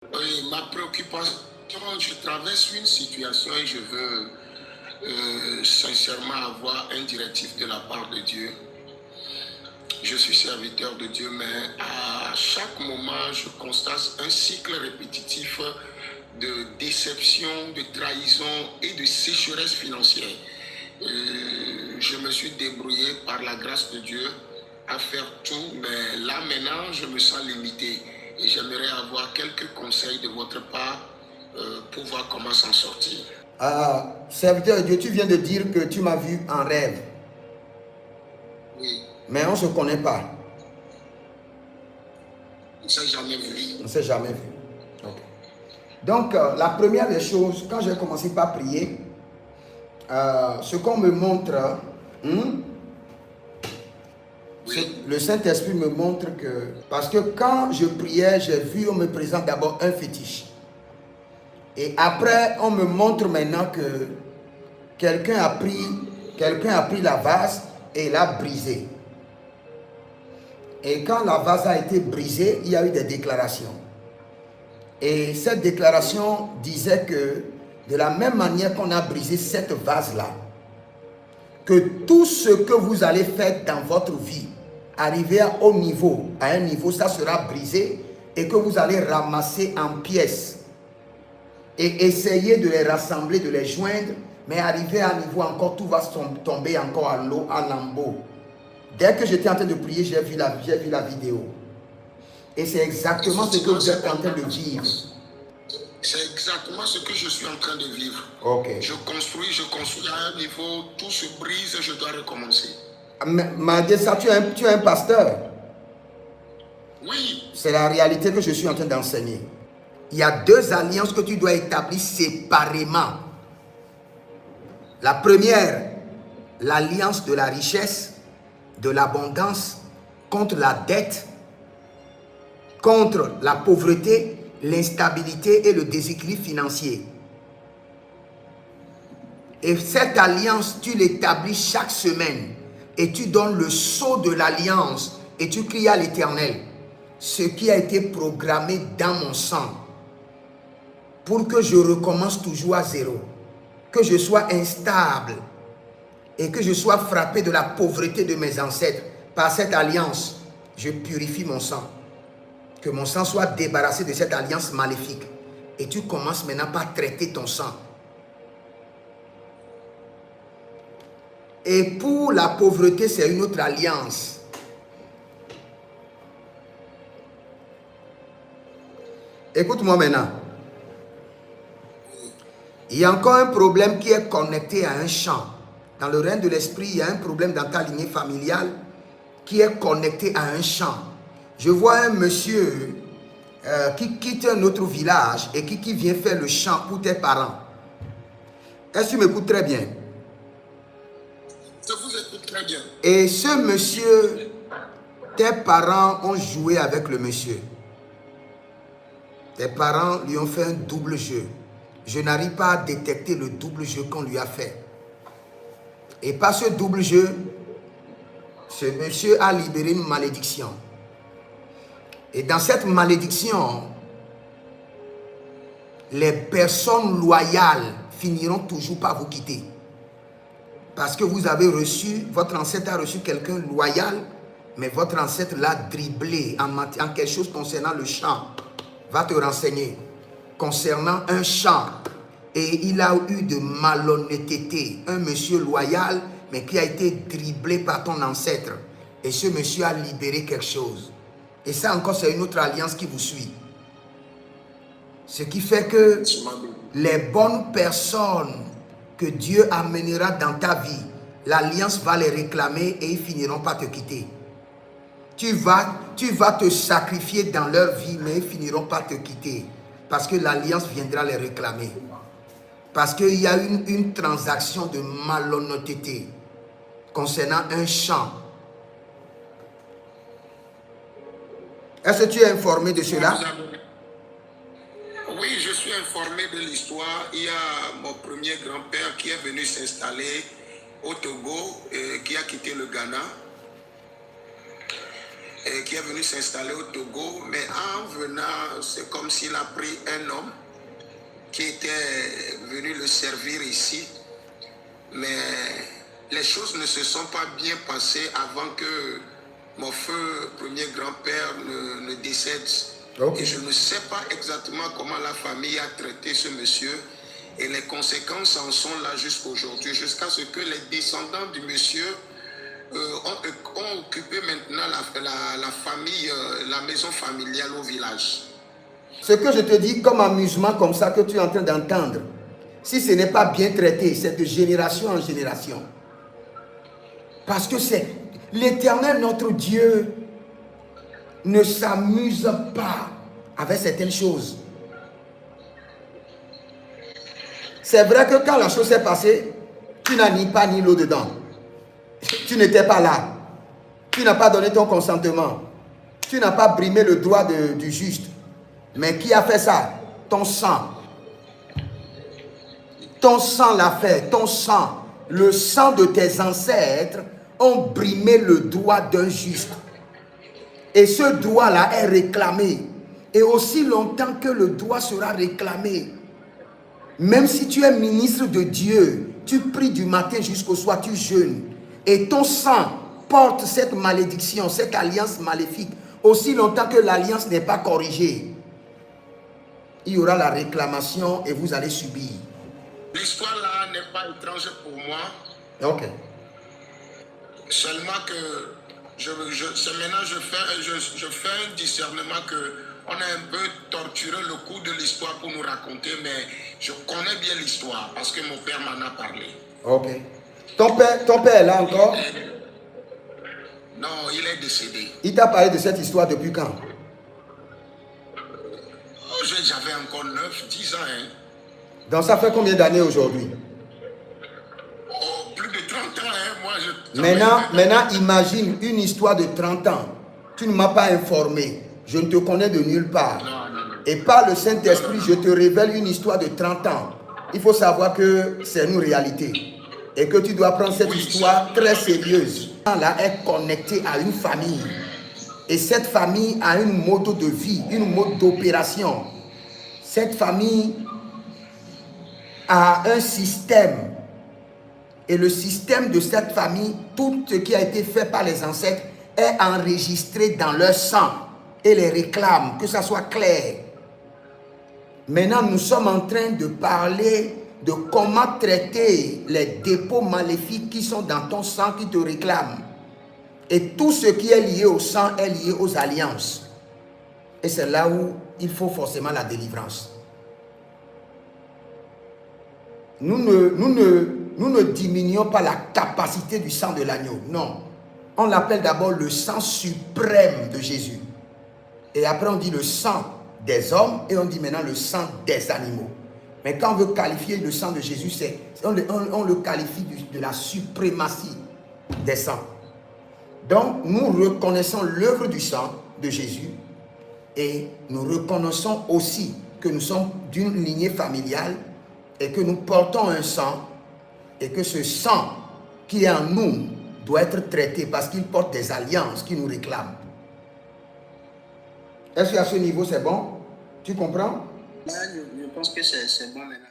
Oui, ma préoccupation, je traverse une situation et je veux sincèrement avoir un directif de la part de Dieu. Je suis serviteur de Dieu, mais à chaque moment, je constate un cycle répétitif de déception, de trahison et de sécheresse financière. Je me suis débrouillé par la grâce de Dieu à faire tout, mais là maintenant, je me sens limité et j'aimerais avoir quelques conseils de votre part pour voir comment s'en sortir. Serviteur de Dieu, tu viens de dire que tu m'as vu en rêve. Oui. Mais on ne se connaît pas. On ne s'est jamais vu. On ne s'est jamais vu. Okay. Donc, la première des choses, quand j'ai commencé par prier, ce qu'on me montre, le Saint-Esprit me montre que... Parce que quand je priais, j'ai vu, on me présente d'abord un fétiche. Et après, on me montre maintenant que quelqu'un a pris la vase et l'a brisée. Et quand la vase a été brisée, il y a eu des déclarations. Et cette déclaration disait que de la même manière qu'on a brisé cette vase-là, que tout ce que vous allez faire dans votre vie, arriver à un niveau, ça sera brisé et que vous allez ramasser en pièces et essayer de les rassembler, de les joindre, mais arriver à un niveau encore, tout va tomber encore à l'eau, à lambeaux. Dès que j'étais en train de prier, j'ai vu la vidéo. Et c'est exactement ce que vous êtes en train de vivre. C'est exactement ce que je suis en train de vivre. Okay. Je construis à un niveau, tout se brise, je dois recommencer. Malgré ça, tu es un pasteur. Oui. C'est la réalité que je suis en train d'enseigner. Il y a deux alliances que tu dois établir séparément. La première, l'alliance de la richesse, de l'abondance, contre la dette, contre la pauvreté, l'instabilité et le déséquilibre financier. Et cette alliance, tu l'établis chaque semaine et tu donnes le sceau de l'alliance et tu cries à l'Éternel, ce qui a été programmé dans mon sang, pour que je recommence toujours à zéro, que je sois instable et que je sois frappé de la pauvreté de mes ancêtres. Par cette alliance, je purifie mon sang. Que mon sang soit débarrassé de cette alliance maléfique. Et tu commences maintenant par traiter ton sang. Et pour la pauvreté, c'est une autre alliance. Écoute-moi maintenant. Il y a encore un problème qui est connecté à un champ. Dans le règne de l'esprit, il y a un problème dans ta lignée familiale qui est connecté à un champ. Je vois un monsieur qui quitte un autre village et qui vient faire le champ pour tes parents. Est-ce que tu m'écoutes très bien? Je vous écoute très bien. Et ce monsieur, tes parents ont joué avec le monsieur. Tes parents lui ont fait un double jeu. Je n'arrive pas à détecter le double jeu qu'on lui a fait. Et par ce double jeu, ce monsieur a libéré une malédiction. Et dans cette malédiction, les personnes loyales finiront toujours par vous quitter. Parce que vous avez reçu, votre ancêtre a reçu quelqu'un loyal, mais votre ancêtre l'a dribblé en quelque chose concernant le champ. Va te renseigner concernant un champ. Et il a eu de malhonnêteté. Un monsieur loyal, mais qui a été dribblé par ton ancêtre. Et ce monsieur a libéré quelque chose. Et ça encore, c'est une autre alliance qui vous suit. Ce qui fait que les bonnes personnes que Dieu amènera dans ta vie, l'alliance va les réclamer et ils finiront par te quitter. Tu vas te sacrifier dans leur vie, mais ils finiront par te quitter. Parce que l'alliance viendra les réclamer. Parce qu'il y a une transaction de malhonnêteté concernant un champ. Est-ce que tu es informé de cela? Oui, je suis informé de l'histoire. Il y a mon premier grand-père qui est venu s'installer au Togo, qui a quitté le Ghana. qui est venu s'installer au Togo, mais en venant, c'est comme s'il a pris un homme qui était venu le servir ici, mais les choses ne se sont pas bien passées avant que mon feu premier grand-père ne décède. Okay. Et je ne sais pas exactement comment la famille a traité ce monsieur. Et les conséquences en sont là jusqu'aujourd'hui, jusqu'à ce que les descendants du monsieur ont occupé maintenant la famille, la maison familiale au village. Ce que je te dis comme amusement comme ça que tu es en train d'entendre, si ce n'est pas bien traité, c'est de génération en génération. Parce que c'est l'Éternel, notre Dieu, ne s'amuse pas avec certaines choses. C'est vrai que quand la chose s'est passée, tu n'as ni pas ni l'eau dedans. Tu n'étais pas là. Tu n'as pas donné ton consentement. Tu n'as pas brimé le droit du juste. Mais qui a fait ça? Ton sang. Ton sang l'a fait. Ton sang. Le sang de tes ancêtres ont brimé le droit d'un juste. Et ce droit-là est réclamé. Et aussi longtemps que le droit sera réclamé, même si tu es ministre de Dieu, tu pries du matin jusqu'au soir, tu jeûnes, et ton sang porte cette malédiction, cette alliance maléfique, aussi longtemps que l'alliance n'est pas corrigée, il y aura la réclamation et vous allez subir. L'histoire là n'est pas étrange pour moi. Ok. Seulement que maintenant je fais un discernement que on a un peu torturé le cours de l'histoire pour nous raconter, mais je connais bien l'histoire parce que mon père m'en a parlé. Ok. Ton père est là encore? Non, il est décédé. Il t'a parlé de cette histoire depuis quand? Oh, j'avais encore 9-10 ans. Hein. Donc ça fait combien d'années aujourd'hui? Oh, plus de 30 ans. Hein. Moi, Maintenant, imagine une histoire de 30 ans. Tu ne m'as pas informé. Je ne te connais de nulle part. Non. Et par le Saint-Esprit, je te révèle une histoire de 30 ans. Il faut savoir que c'est une réalité. Et que tu dois prendre cette histoire très sérieuse. Là est connecté à une famille. Et cette famille a une mode de vie, une mode d'opération. Cette famille a un système. Et le système de cette famille, tout ce qui a été fait par les ancêtres, est enregistré dans leur sang. Et les réclame, que ça soit clair. Maintenant, nous sommes en train de parler de comment traiter les dépôts maléfiques qui sont dans ton sang qui te réclament. Et tout ce qui est lié au sang est lié aux alliances. Et c'est là où il faut forcément la délivrance. Nous ne diminuons pas la capacité du sang de l'agneau. Non. On l'appelle d'abord le sang suprême de Jésus. Et après on dit le sang des hommes et on dit maintenant le sang des animaux. Mais quand on veut qualifier le sang de Jésus, on le qualifie de la suprématie des sangs. Donc nous reconnaissons l'œuvre du sang de Jésus et nous reconnaissons aussi que nous sommes d'une lignée familiale et que nous portons un sang et que ce sang qui est en nous doit être traité parce qu'il porte des alliances qui nous réclament. Est-ce qu'à ce niveau c'est bon? Tu comprends? Là, je pense que c'est bon maintenant.